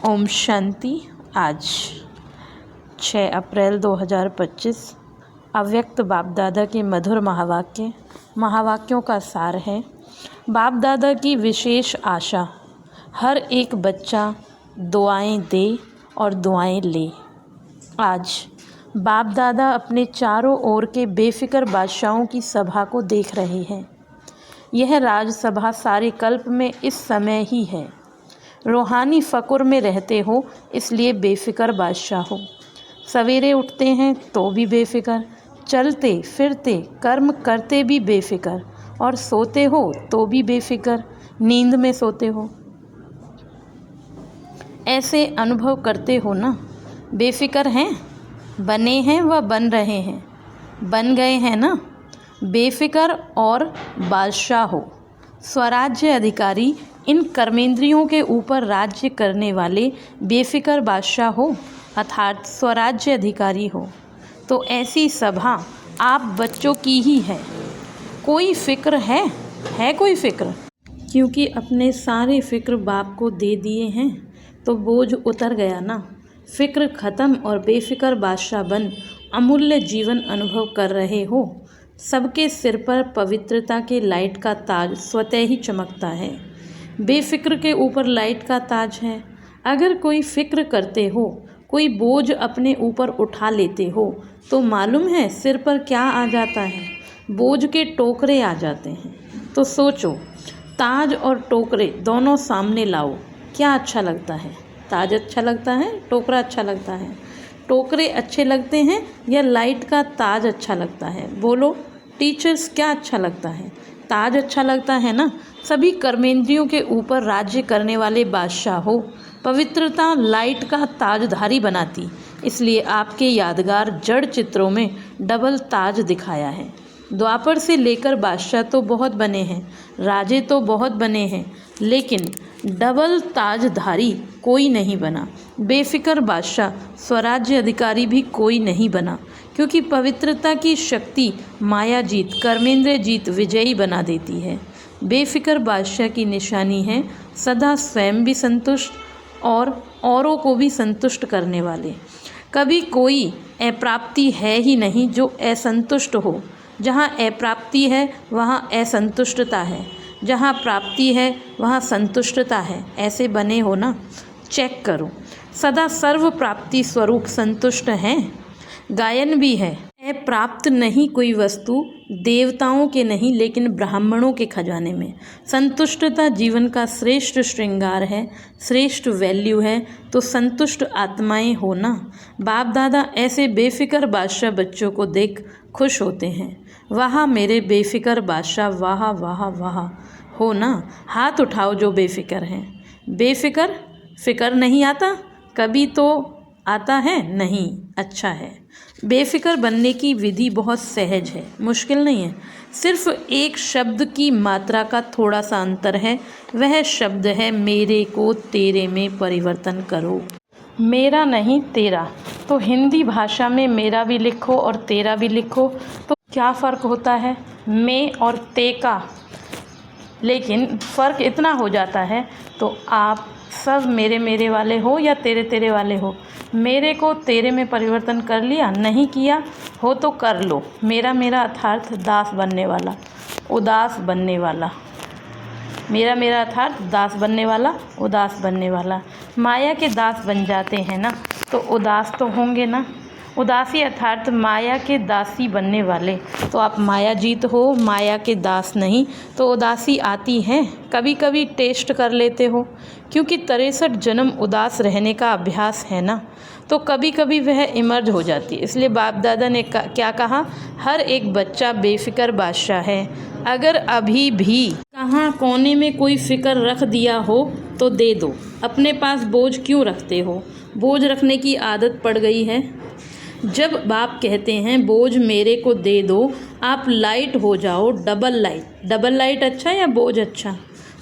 ओम शांति। आज 6 अप्रैल 2025 अव्यक्त बाप दादा के मधुर महावाक्यों का सार है। बाप दादा की विशेष आशा, हर एक बच्चा दुआएं दे और दुआएं ले। आज बाप दादा अपने चारों ओर के बेफिक्र बादशाहों की सभा को देख रहे हैं। यह राजसभा सारे कल्प में इस समय ही है। रूहानी फ़कुर में रहते हो इसलिए बेफ़िक्र बादशाह हो। सवेरे उठते हैं तो भी बेफ़िक्र, चलते फिरते कर्म करते भी बेफ़िक्र, और सोते हो तो भी बेफ़िक्र, नींद में सोते हो। ऐसे अनुभव करते हो ना? बेफ़िक्र हैं, बने हैं व बन रहे हैं, बन गए हैं ना? बेफ़िक्र और बादशाह हो, स्वराज्य अधिकारी, इन कर्मेंद्रियों के ऊपर राज्य करने वाले बेफ़िक्र बादशाह हो, अर्थात स्वराज्य अधिकारी हो। तो ऐसी सभा आप बच्चों की ही है। कोई फ़िक्र है कोई फ़िक्र? क्योंकि अपने सारे फ़िक्र बाप को दे दिए हैं तो बोझ उतर गया ना। फ़िक्र ख़त्म और बेफ़िक्र बादशाह बन अमूल्य जीवन अनुभव कर रहे हो। सबके सिर पर पवित्रता के लाइट का ताज स्वतः ही चमकता है। बेफ़िक्र के ऊपर लाइट का ताज है। अगर कोई फ़िक्र करते हो, कोई बोझ अपने ऊपर उठा लेते हो, तो मालूम है सिर पर क्या आ जाता है? बोझ के टोकरे आ जाते हैं। तो सोचो, ताज और टोकरे दोनों सामने लाओ, क्या अच्छा लगता है? ताज अच्छा लगता है, टोकरा अच्छा लगता है? टोकरे अच्छे लगते हैं या लाइट का ताज अच्छा लगता है? बोलो टीचर्स, क्या अच्छा लगता है? ताज अच्छा लगता है ना। सभी कर्मेंद्रियों के ऊपर राज्य करने वाले बादशाह हो। पवित्रता लाइट का ताजधारी बनाती, इसलिए आपके यादगार जड़ चित्रों में डबल ताज दिखाया है। द्वापर से लेकर बादशाह तो बहुत बने हैं, राजे तो बहुत बने हैं, लेकिन डबल ताजधारी कोई नहीं बना। बेफ़िक्र बादशाह स्वराज्य अधिकारी भी कोई नहीं बना, क्योंकि पवित्रता की शक्ति माया जीत, कर्मेंद्र जीत विजयी बना देती है। बेफ़िक्र बादशाह की निशानी है सदा स्वयं भी संतुष्ट और औरों को भी संतुष्ट करने वाले। कभी कोई अप्राप्ति है ही नहीं जो असंतुष्ट हो। जहाँ अप्राप्ति है वहाँ असंतुष्टता है, जहाँ प्राप्ति है वहाँ संतुष्टता है। ऐसे बने हो ना? चेक करो। सदा सर्व प्राप्ति स्वरूप संतुष्ट हैं। गायन भी है, प्राप्त नहीं कोई वस्तु देवताओं के नहीं लेकिन ब्राह्मणों के खजाने में। संतुष्टता जीवन का श्रेष्ठ श्रृंगार है, श्रेष्ठ वैल्यू है। तो संतुष्ट आत्माएं हो ना। बाप दादा ऐसे बेफ़िक्र बादशाह बच्चों को देख खुश होते हैं। वाह मेरे बेफ़िक्र बादशाह, वाह वाह वाह हो ना। हाथ उठाओ जो बेफ़िक्र हैं। बेफ़िक्र फ़िक्र नहीं आता कभी तो आता है नहीं, अच्छा है। बेफ़िक्र बनने की विधि बहुत सहज है, मुश्किल नहीं है। सिर्फ एक शब्द की मात्रा का थोड़ा सा अंतर है। वह शब्द है मेरे को तेरे में परिवर्तन करो। मेरा नहीं तेरा। तो हिंदी भाषा में मेरा भी लिखो और तेरा भी लिखो तो क्या फ़र्क होता है? मैं और ते का। लेकिन फ़र्क इतना हो जाता है, तो आप सब मेरे वाले हो या तेरे वाले हो। मेरे को तेरे में परिवर्तन कर लिया, नहीं किया हो तो कर लो। मेरा अर्थात दास बनने वाला, उदास बनने वाला। मेरा अर्थात दास बनने वाला, उदास बनने वाला। माया के दास बन जाते हैं ना, तो उदास तो होंगे ना। उदासी अर्थात माया के दासी बनने वाले। तो आप माया जीत हो, माया के दास नहीं। तो उदासी आती है, कभी कभी टेस्ट कर लेते हो, क्योंकि 63 जन्म उदास रहने का अभ्यास है ना। तो कभी कभी वह इमर्ज हो जाती है। इसलिए बाप दादा ने क्या कहा? हर एक बच्चा बेफ़िक्र बादशाह है। अगर अभी भी कहाँ कोने में कोई फ़िक्र रख दिया हो तो दे दो। अपने पास बोझ क्यों रखते हो? बोझ रखने की आदत पड़ गई है। जब बाप कहते हैं बोझ मेरे को दे दो, आप लाइट हो जाओ, डबल लाइट। डबल लाइट अच्छा या बोझ अच्छा?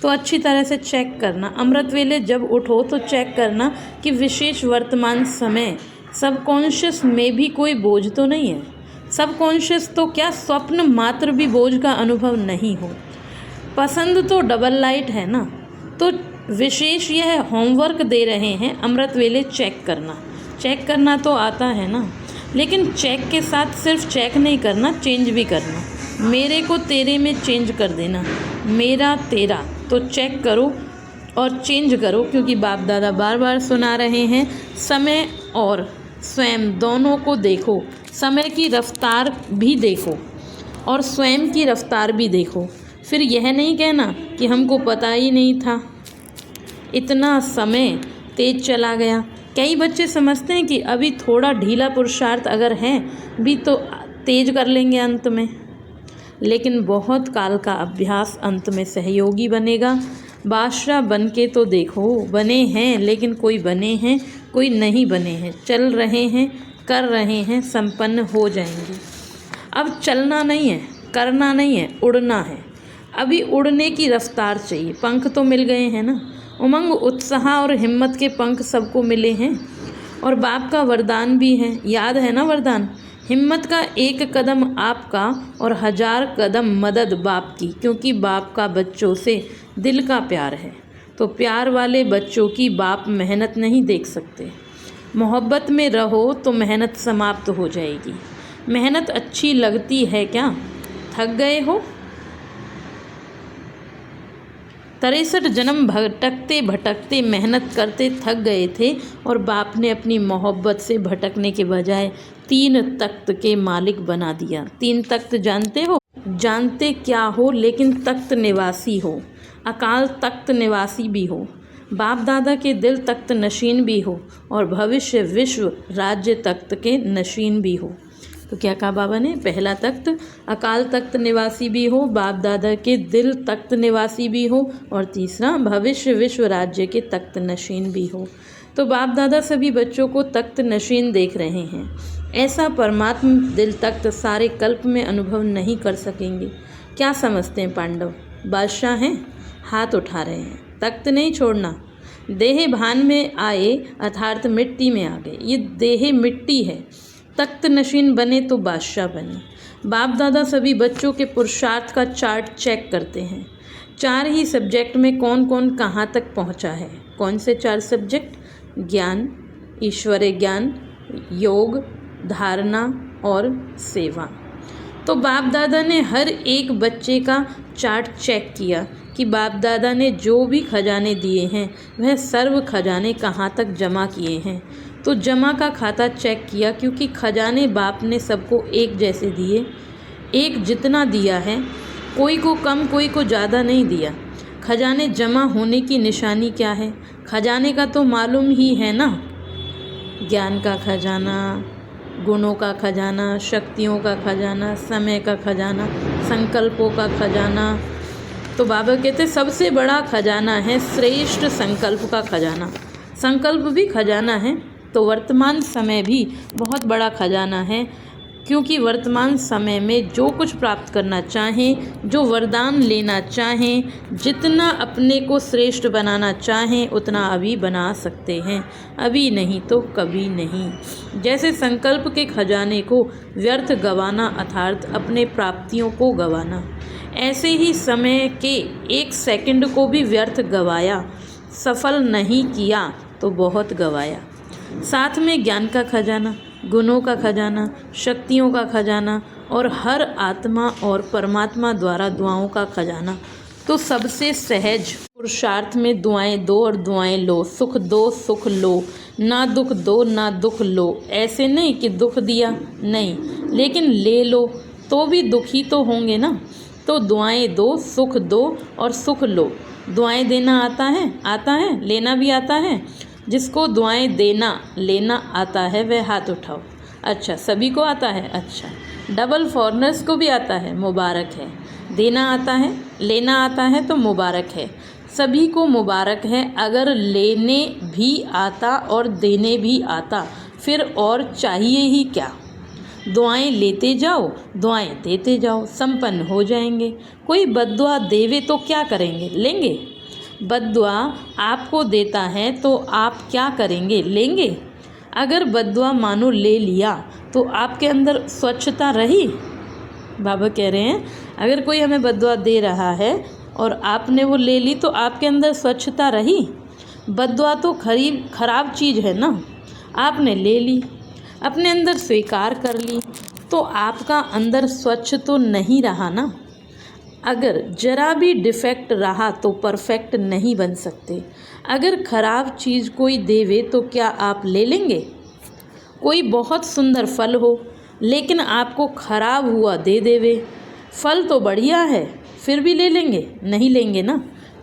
तो अच्छी तरह से चेक करना। अमृत वेले जब उठो तो चेक करना कि विशेष वर्तमान समय सबकॉन्शियस में भी कोई बोझ तो नहीं है। सबकॉन्शियस तो क्या स्वप्न मात्र भी बोझ का अनुभव नहीं हो। पसंद तो डबल लाइट है ना। तो विशेष यह होमवर्क दे रहे हैं अमृत वेले चेक करना। चेक करना तो आता है ना, लेकिन चेक के साथ सिर्फ चेक नहीं करना, चेंज भी करना। मेरे को तेरे में चेंज कर देना, मेरा तेरा, तो चेक करो और चेंज करो, क्योंकि बाप दादा बार बार सुना रहे हैं। समय और स्वयं दोनों को देखो, समय की रफ्तार भी देखो और स्वयं की रफ्तार भी देखो। फिर यह नहीं कहना कि हमको पता ही नहीं था, इतना समय तेज चला गया। कई बच्चे समझते हैं कि अभी थोड़ा ढीला पुरुषार्थ अगर है भी तो तेज कर लेंगे अंत में, लेकिन बहुत काल का अभ्यास अंत में सहयोगी बनेगा। बादशाह बन के तो देखो, बने हैं, लेकिन कोई बने हैं, कोई नहीं बने हैं, चल रहे हैं, कर रहे हैं, संपन्न हो जाएंगे। अब चलना नहीं है, करना नहीं है, उड़ना है। अभी उड़ने की रफ्तार चाहिए। पंख तो मिल गए हैं ना, उमंग, उत्साह और हिम्मत के पंख सबको मिले हैं, और बाप का वरदान भी है। याद है ना वरदान? हिम्मत का एक कदम आपका और 1000 कदम मदद बाप की, क्योंकि बाप का बच्चों से दिल का प्यार है। तो प्यार वाले बच्चों की बाप मेहनत नहीं देख सकते। मोहब्बत में रहो तो मेहनत समाप्त हो जाएगी। मेहनत अच्छी लगती है क्या? थक गए हो? 63 जन्म भटकते भटकते मेहनत करते थक गए थे, और बाप ने अपनी मोहब्बत से भटकने के बजाय 3 तख्त के मालिक बना दिया। 3 तख्त जानते हो? जानते क्या हो, लेकिन तख्त निवासी हो। अकाल तख्त निवासी भी हो, बाप दादा के दिल तख्त नशीन भी हो, और भविष्य विश्व राज्य तख्त के नशीन भी हो। तो क्या कहा बाबा ने? पहला तख्त अकाल तख्त निवासी भी हो, बाप दादा के दिल तख्त निवासी भी हो, और तीसरा भविष्य विश्व राज्य के तख्त नशीन भी हो। तो बाप दादा सभी बच्चों को तख्त नशीन देख रहे हैं। ऐसा परमात्म दिल तख्त सारे कल्प में अनुभव नहीं कर सकेंगे। क्या समझते हैं पांडव? बादशाह हैं, हाथ उठा रहे हैं। तख्त नहीं छोड़ना। देह भान में आए अर्थात मिट्टी में आ गए। ये देह मिट्टी है। तख्त नशीन बने तो बादशाह बने। बाप दादा सभी बच्चों के पुरुषार्थ का चार्ट चेक करते हैं। 4 ही सब्जेक्ट में कौन कौन कहाँ तक पहुँचा है। कौन से 4 सब्जेक्ट? ज्ञान, ईश्वरीय ज्ञान, योग, धारणा और सेवा। तो बाप दादा ने हर एक बच्चे का चार्ट चेक किया कि बाप दादा ने जो भी खजाने दिए हैं वह सर्व खजाने कहाँ तक जमा किए हैं। तो जमा का खाता चेक किया, क्योंकि खजाने बाप ने सबको एक जैसे दिए। एक जितना दिया है, कोई को कम कोई को ज़्यादा नहीं दिया। खजाने जमा होने की निशानी क्या है? खजाने का तो मालूम ही है ना, ज्ञान का खजाना, गुणों का खजाना, शक्तियों का खजाना, समय का खजाना, संकल्पों का खजाना। तो बाबा कहते सबसे बड़ा खजाना है श्रेष्ठ संकल्प का खजाना। संकल्प भी खजाना है, तो वर्तमान समय भी बहुत बड़ा खजाना है, क्योंकि वर्तमान समय में जो कुछ प्राप्त करना चाहें, जो वरदान लेना चाहें, जितना अपने को श्रेष्ठ बनाना चाहें, उतना अभी बना सकते हैं। अभी नहीं तो कभी नहीं। जैसे संकल्प के खजाने को व्यर्थ गंवाना अर्थात अपने प्राप्तियों को गंवाना, ऐसे ही समय के 1 सेकंड को भी व्यर्थ गंवाया, सफल नहीं किया तो बहुत गंवाया। साथ में ज्ञान का खजाना, गुणों का खजाना, शक्तियों का खजाना, और हर आत्मा और परमात्मा द्वारा दुआओं का खजाना। तो सबसे सहज पुरुषार्थ में दुआएं दो और दुआएं लो। सुख दो, सुख लो, ना दुख दो, ना दुख लो। ऐसे नहीं कि दुख दिया नहीं, लेकिन ले लो तो भी दुखी तो होंगे ना। तो दुआएं दो, सुख दो और सुख लो। दुआएं देना आता है? आता है। लेना भी आता है? जिसको दुआएं देना लेना आता है वह हाथ उठाओ। अच्छा, सभी को आता है? अच्छा, डबल फॉरनर्स को भी आता है, मुबारक है। देना आता है, लेना आता है तो मुबारक है। सभी को मुबारक है। अगर लेने भी आता और देने भी आता, फिर और चाहिए ही क्या। दुआएं लेते जाओ, दुआएं देते जाओ, संपन्न हो जाएंगे। कोई बद्दुआ देवे तो क्या करेंगे? लेंगे। बद्दुआ आपको देता है तो आप क्या करेंगे? लेंगे। अगर बद्दुआ मानो ले लिया तो आपके अंदर स्वच्छता रही? बाबा कह रहे हैं अगर कोई हमें बद्दुआ दे रहा है और आपने वो ले ली तो आपके अंदर स्वच्छता रही? बद्दुआ तो खराब चीज़ है ना, आपने ले ली, अपने अंदर स्वीकार कर ली, तो आपका अंदर स्वच्छ तो नहीं रहा ना। अगर जरा भी डिफेक्ट रहा तो परफेक्ट नहीं बन सकते। अगर खराब चीज़ कोई देवे तो क्या आप ले लेंगे? कोई बहुत सुंदर फल हो लेकिन आपको खराब हुआ दे देवे, फल तो बढ़िया है फिर भी ले लेंगे? नहीं लेंगे ना,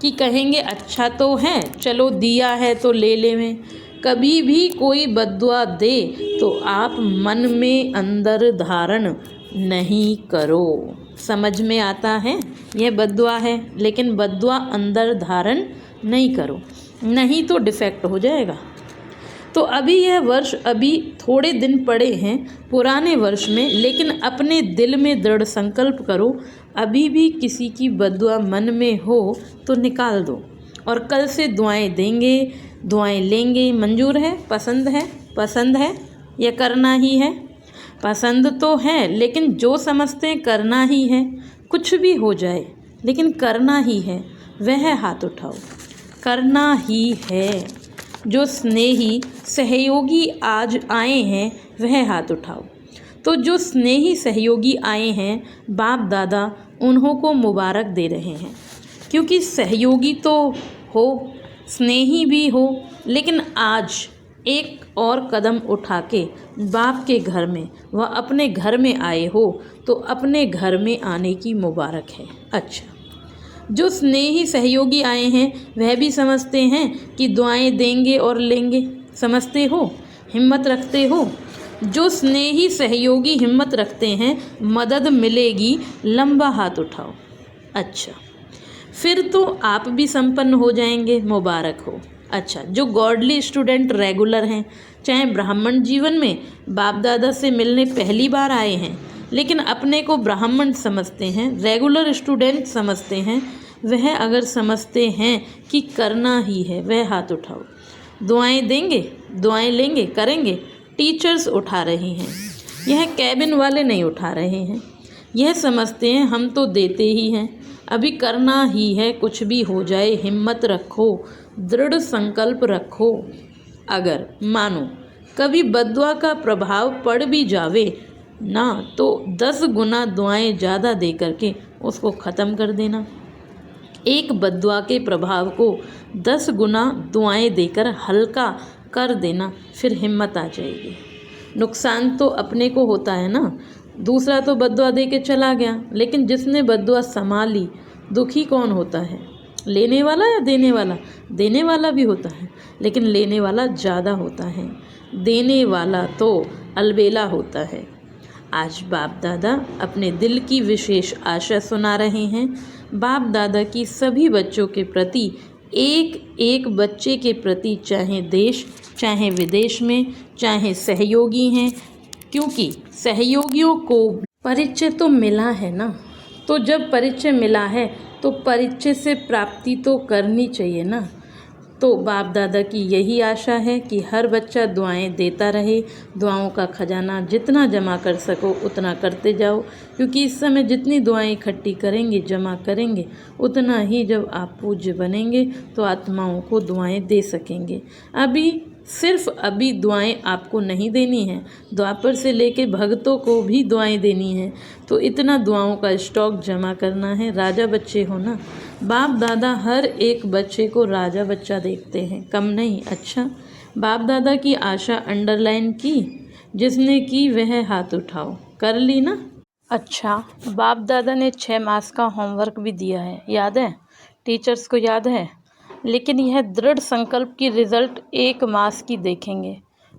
कि कहेंगे अच्छा तो है चलो दिया है तो ले लेवें। कभी भी कोई बद्दुआ दे तो आप मन में अंदर धारण नहीं करो। समझ में आता है? यह बद्दुआ है, लेकिन बद्दुआ अंदर धारण नहीं करो, नहीं तो डिफेक्ट हो जाएगा। तो अभी यह वर्ष, अभी थोड़े दिन पड़े हैं पुराने वर्ष में, लेकिन अपने दिल में दृढ़ संकल्प करो, अभी भी किसी की बद्दुआ मन में हो तो निकाल दो, और कल से दुआएं देंगे, दुआएं लेंगे। मंजूर है? पसंद है? पसंद है या करना ही है? पसंद तो है, लेकिन जो समझते हैं करना ही है, कुछ भी हो जाए लेकिन करना ही है, वह हाथ उठाओ। करना ही है। जो स्नेही सहयोगी आज आए हैं वह हाथ उठाओ। तो जो स्नेही सहयोगी आए हैं, बाप दादा उन्हों को मुबारक दे रहे हैं, क्योंकि सहयोगी तो हो, स्नेही भी हो, लेकिन आज एक और कदम उठा के बाप के घर में व अपने घर में आए हो, तो अपने घर में आने की मुबारक है। अच्छा, जो स्नेही सहयोगी आए हैं वह भी समझते हैं कि दुआएं देंगे और लेंगे। समझते हो? हिम्मत रखते हो? जो स्नेही सहयोगी हिम्मत रखते हैं, मदद मिलेगी, लंबा हाथ उठाओ। अच्छा, फिर तो आप भी संपन्न हो जाएंगे, मुबारक हो। अच्छा, जो गॉडली स्टूडेंट रेगुलर हैं, चाहे ब्राह्मण जीवन में बाप दादा से मिलने पहली बार आए हैं लेकिन अपने को ब्राह्मण समझते हैं, रेगुलर स्टूडेंट समझते हैं, वह अगर समझते हैं कि करना ही है, वह हाथ उठाओ। दुआएं देंगे, दुआएं लेंगे, करेंगे। टीचर्स उठा रहे हैं, यह कैबिन वाले नहीं उठा रहे हैं। यह समझते हैं हम तो देते ही हैं, अभी करना ही है, कुछ भी हो जाए। हिम्मत रखो, दृढ़ संकल्प रखो। अगर मानो कभी बद्दुआ का प्रभाव पड़ भी जावे ना, तो 10 गुना दुआएं ज़्यादा दे करके उसको ख़त्म कर देना। एक बद्दुआ के प्रभाव को 10 गुना दुआएं देकर हल्का कर देना, फिर हिम्मत आ जाएगी। नुकसान तो अपने को होता है ना, दूसरा तो बद्दुआ दे के चला गया, लेकिन जिसने बद्दुआ संभाली, दुखी कौन होता है? लेने वाला या देने वाला? देने वाला भी होता है, लेकिन लेने वाला ज़्यादा होता है, देने वाला तो अलबेला होता है। आज बाप दादा अपने दिल की विशेष आशा सुना रहे हैं। बाप दादा की सभी बच्चों के प्रति, एक एक बच्चे के प्रति, चाहे देश चाहे विदेश में, चाहे सहयोगी हैं, क्योंकि सहयोगियों को परिचय तो मिला है ना, तो जब परिचय मिला है तो परिचय से प्राप्ति तो करनी चाहिए ना। तो बाप दादा की यही आशा है कि हर बच्चा दुआएं देता रहे, दुआओं का खजाना जितना जमा कर सको उतना करते जाओ, क्योंकि इस समय जितनी दुआएं इकट्ठी करेंगे, जमा करेंगे, उतना ही जब आप पूज्य बनेंगे तो आत्माओं को दुआएं दे सकेंगे। सिर्फ अभी दुआएं आपको नहीं देनी है, द्वापर से लेके भक्तों को भी दुआएं देनी है, तो इतना दुआओं का स्टॉक जमा करना है। राजा बच्चे हो ना, बाप दादा हर एक बच्चे को राजा बच्चा देखते हैं, कम नहीं। अच्छा, बाप दादा की आशा अंडरलाइन की, जिसने की वह हाथ उठाओ। कर ली ना? अच्छा, बाप दादा ने 6 मास का होमवर्क भी दिया है, याद है? टीचर्स को याद है, लेकिन यह दृढ़ संकल्प की रिज़ल्ट 1 मास की देखेंगे,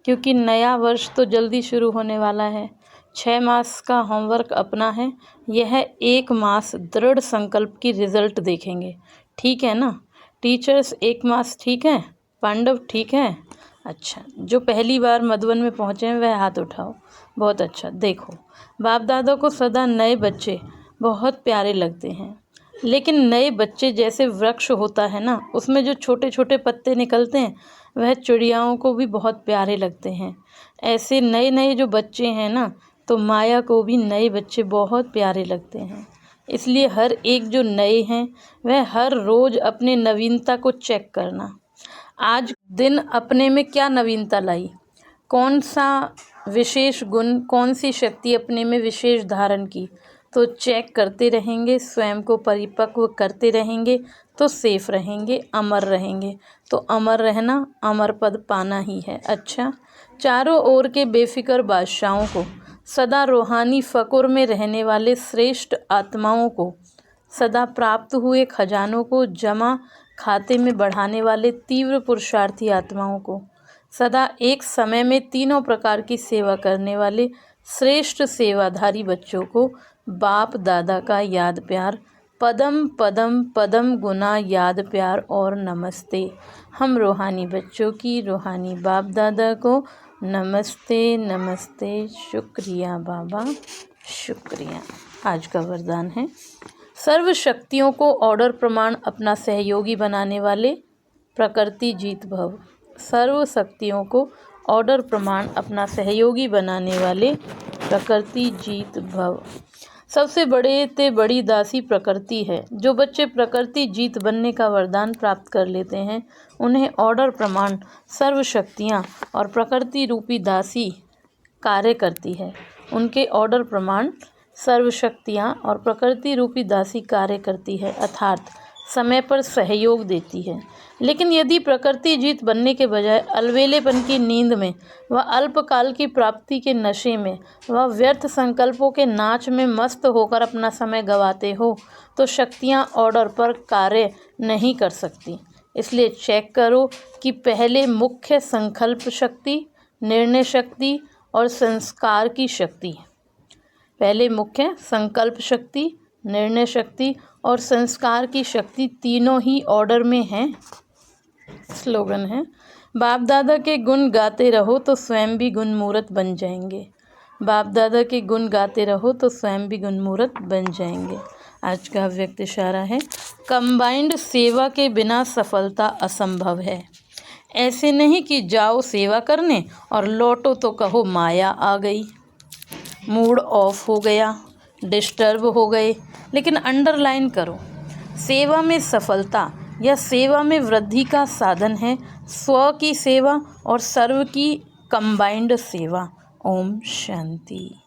क्योंकि नया वर्ष तो जल्दी शुरू होने वाला है। 6 मास का होमवर्क अपना है, यह 1 मास दृढ़ संकल्प की रिज़ल्ट देखेंगे। ठीक है ना? टीचर्स 1 मास ठीक है? पांडव ठीक है? अच्छा, जो पहली बार मधुबन में पहुँचे हैं वह हाथ उठाओ। बहुत अच्छा। देखो, बाप दादा को सदा नए बच्चे बहुत प्यारे लगते हैं, लेकिन नए बच्चे जैसे वृक्ष होता है ना, उसमें जो छोटे छोटे पत्ते निकलते हैं, वह चिड़ियाओं को भी बहुत प्यारे लगते हैं। ऐसे नए नए जो बच्चे हैं ना, तो माया को भी नए बच्चे बहुत प्यारे लगते हैं। इसलिए हर एक जो नए हैं वह हर रोज़ अपने नवीनता को चेक करना। आज दिन अपने में क्या नवीनता लाई, कौन सा विशेष गुण, कौन सी शक्ति अपने में विशेष धारण की, तो चेक करते रहेंगे, स्वयं को परिपक्व करते रहेंगे तो सेफ रहेंगे, अमर रहेंगे। तो अमर रहना, अमर पद पाना ही है। अच्छा, चारों ओर के बेफिक्र बादशाहों को, सदा रूहानी फ़कुर में रहने वाले श्रेष्ठ आत्माओं को, सदा प्राप्त हुए खजानों को जमा खाते में बढ़ाने वाले तीव्र पुरुषार्थी आत्माओं को, सदा एक समय में तीनों प्रकार की सेवा करने वाले श्रेष्ठ सेवाधारी बच्चों को बाप दादा का याद प्यार, पदम पदम पदम गुना याद प्यार और नमस्ते। हम रूहानी बच्चों की रूहानी बाप दादा को नमस्ते नमस्ते। शुक्रिया बाबा, शुक्रिया। आज का वरदान है, सर्व शक्तियों को ऑर्डर प्रमाण अपना सहयोगी बनाने वाले प्रकृति जीत भव। सर्व शक्तियों को ऑर्डर प्रमाण अपना सहयोगी बनाने वाले प्रकृति जीत भव। सबसे बड़े ते बड़ी दासी प्रकृति है। जो बच्चे प्रकृति जीत बनने का वरदान प्राप्त कर लेते हैं उन्हें ऑर्डर प्रमाण सर्व शक्तियाँ और प्रकृति रूपी दासी कार्य करती है। उनके ऑर्डर प्रमाण सर्व शक्तियाँ और प्रकृति रूपी दासी कार्य करती है, अर्थात समय पर सहयोग देती है। लेकिन यदि प्रकृति जीत बनने के बजाय अलवेलेपन की नींद में व अल्पकाल की प्राप्ति के नशे में व व्यर्थ संकल्पों के नाच में मस्त होकर अपना समय गंवाते हो तो शक्तियाँ ऑर्डर पर कार्य नहीं कर सकती। इसलिए चेक करो कि पहले मुख्य संकल्प शक्ति, निर्णय शक्ति और संस्कार की शक्ति, पहले मुख्य संकल्प शक्ति, निर्णय शक्ति और संस्कार की शक्ति तीनों ही ऑर्डर में हैं। स्लोगन है, बाप दादा के गुण गाते रहो तो स्वयं भी गुणमूर्त बन जाएंगे। बाप दादा के गुण गाते रहो तो स्वयं भी गुणमूर्त बन जाएंगे। आज का व्यक्त इशारा है, कंबाइंड सेवा के बिना सफलता असंभव है। ऐसे नहीं कि जाओ सेवा करने और लौटो तो कहो माया आ गई, मूड ऑफ हो गया, डिस्टर्ब हो गए। लेकिन अंडरलाइन करो, सेवा में सफलता या सेवा में वृद्धि का साधन है स्व की सेवा और सर्व की कंबाइंड सेवा। ओम शांति।